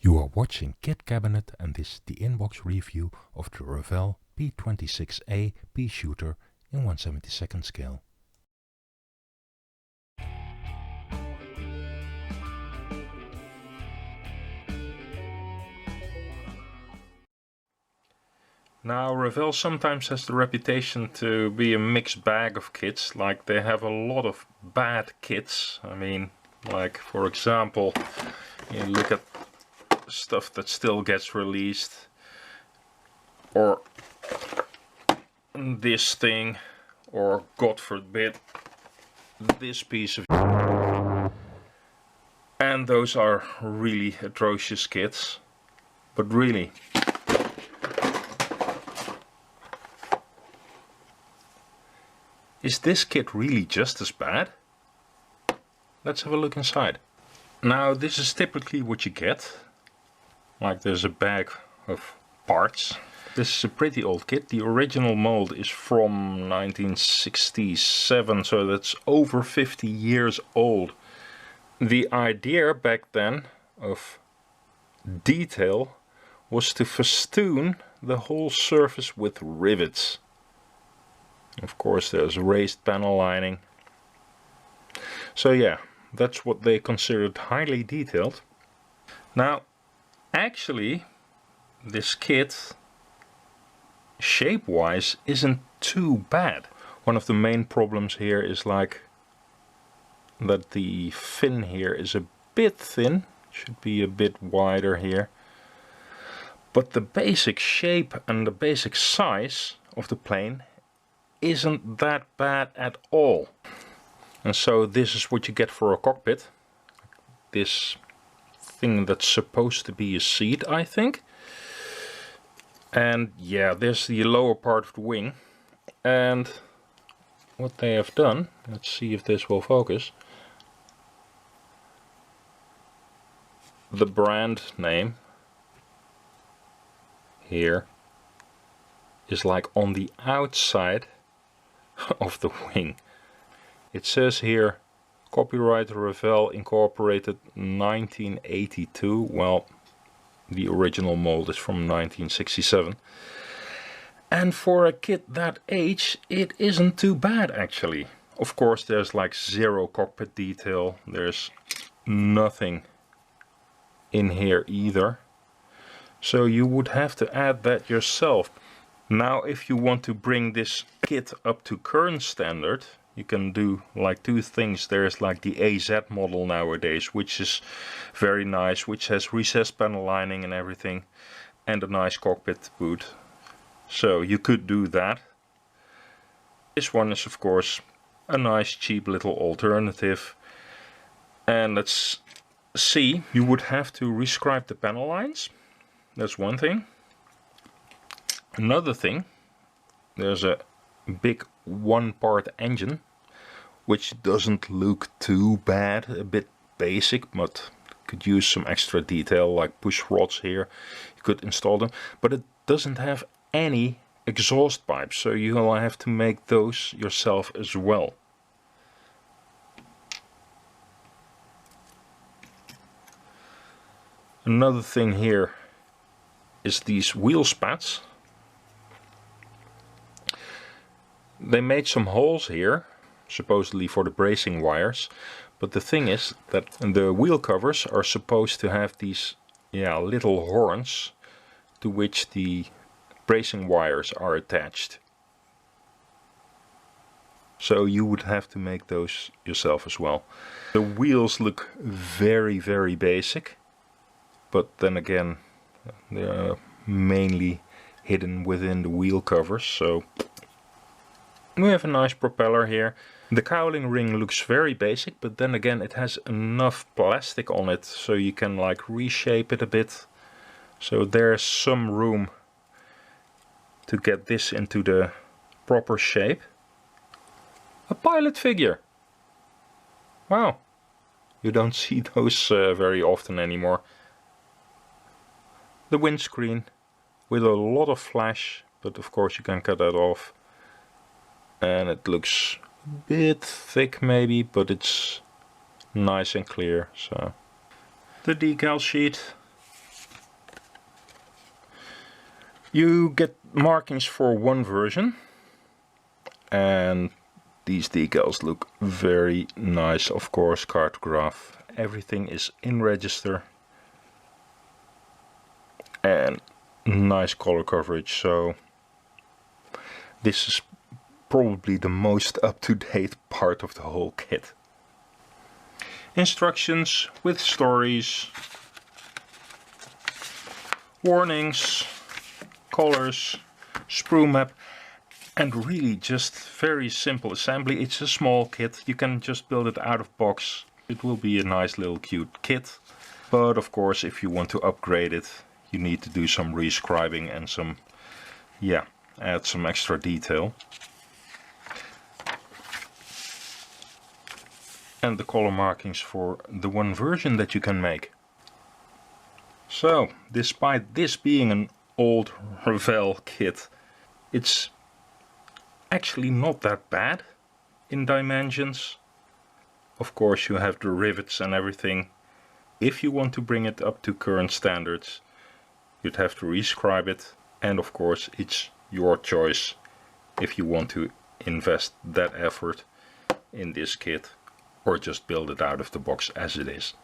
You are watching Kit Kabinet and this is the inbox review of the Revell P-26A Peashooter in 1/72 scale. Now, Revell sometimes has the reputation to be a mixed bag of kits, like they have a lot of bad kits. I mean, like for example, you look at stuff that still gets released, or this thing, or God forbid, this piece of, and those are really atrocious kits. But really, is this kit really just as bad? Let's have a look inside. Now, this is typically what you get. Like, there's a bag of parts. This is a pretty old kit. The original mold is from 1967, so that's over 50 years old. The idea back then of detail was to festoon the whole surface with rivets. Of course, there's raised panel lining. So yeah, that's what they considered highly detailed. Now, actually, this kit, shape-wise, isn't too bad. One of the main problems here is like that the fin here is a bit thin. Should be a bit wider here. But the basic shape and the basic size of the plane isn't that bad at all. And so this is what you get for a cockpit. This thing that's supposed to be a seat, I think. And yeah, there's the lower part of the wing. And what they have done, let's see if this will focus. The brand name here is like on the outside of the wing. It says here, copyright Revell Incorporated 1982. Well, the original mold is from 1967. And for a kit that age, it isn't too bad actually. Of course, there's like zero cockpit detail. There's nothing in here either. So you would have to add that yourself. Now, if you want to bring this kit up to current standard, you can do like two things. There's like the AZ model nowadays, which is very nice, which has recessed panel lining and everything, and a nice cockpit boot. So you could do that. This one is of course a nice cheap little alternative. And let's see, you would have to rescribe the panel lines. That's one thing. Another thing, there's a big one-part engine, which doesn't look too bad, a bit basic, but could use some extra detail like push rods here. You could install them, but it doesn't have any exhaust pipes, so you'll have to make those yourself as well. Another thing here is these wheel spats. They made some holes here, supposedly for the bracing wires, but the thing is that the wheel covers are supposed to have these little horns to which the bracing wires are attached. So you would have to make those yourself as well. The wheels look very, very basic, but then again, they're mainly hidden within the wheel covers. So we have a nice propeller here. The cowling ring looks very basic, but then again it has enough plastic on it so you can like reshape it a bit. So there's some room to get this into the proper shape. A pilot figure! Wow! You don't see those very often anymore. The windscreen with a lot of flash, but of course you can cut that off. And it looks a bit thick maybe, but it's nice and clear. So the decal sheet, You get markings for one version, and these decals look very nice. Of course, cartograph, everything is in register, and nice color coverage. So this is probably the most up-to-date part of the whole kit. Instructions with stories, warnings, colors, sprue map, and really just very simple assembly. It's a small kit, you can just build it out of box. It will be a nice little cute kit, but of course if you want to upgrade it you need to do some rescribing and some, yeah, add some extra detail. And the color markings for the one version that you can make. So, despite this being an old Revell kit, it's actually not that bad in dimensions. Of course you have the rivets and everything. If you want to bring it up to current standards, you'd have to rescribe it, and of course it's your choice if you want to invest that effort in this kit or just build it out of the box as it is.